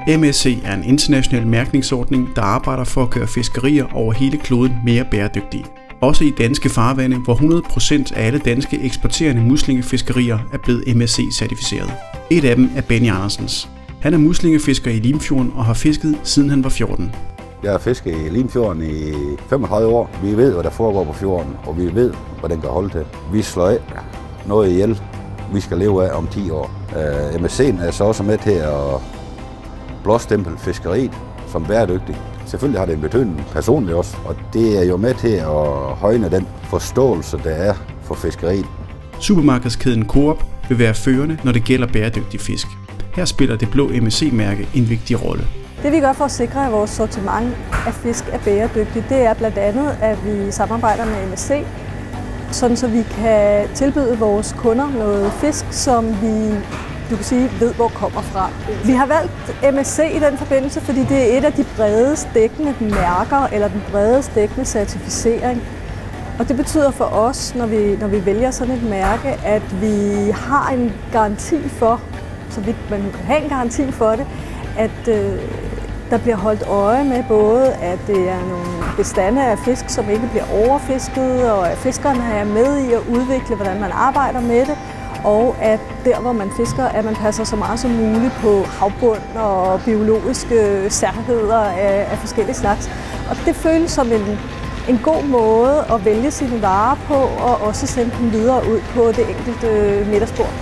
MSC er en international mærkningsordning, der arbejder for at gøre fiskerier over hele kloden mere bæredygtige. Også i danske farvande, hvor 100% af alle danske eksporterende muslingefiskerier er blevet MSC-certificeret. Et af dem er Benny Andersens. Han er muslingefisker i Limfjorden og har fisket siden han var 14. Jeg har fisket i Limfjorden i 35 år. Vi ved, hvad der foregår på fjorden, og vi ved, hvad den kan holde til. Vi slår af noget ihjel, vi skal leve af om 10 år. MSC'en er så også med til at blåstemple fiskeriet som bæredygtigt. Selvfølgelig har det en betydning personligt også, og det er jo med til at højne den forståelse, der er for fiskeriet. Supermarkedskæden Coop vil være førende, når det gælder bæredygtig fisk. Her spiller det blå MSC-mærke en vigtig rolle. Det vi gør for at sikre, at vores sortiment af fisk er bæredygtigt, det er blandt andet, at vi samarbejder med MSC, sådan så vi kan tilbyde vores kunder noget fisk, som vi ved, hvor kommer fra. Vi har valgt MSC i den forbindelse, fordi det er et af de bredest dækkende mærker, eller den bredest dækkende certificering. Og det betyder for os, når vi vælger sådan et mærke, at vi har en garanti for, så vidt man kan have en garanti for det, at der bliver holdt øje med både, at det er nogle bestande af fisk, som ikke bliver overfisket, og at fiskerne er med i at udvikle, hvordan man arbejder med det, og at der, hvor man fisker, at man passer så meget som muligt på havbund og biologiske særheder af forskellige slags. Og det føles som en god måde at vælge sine varer på, og også sende dem videre ud på det enkelte middagsbord.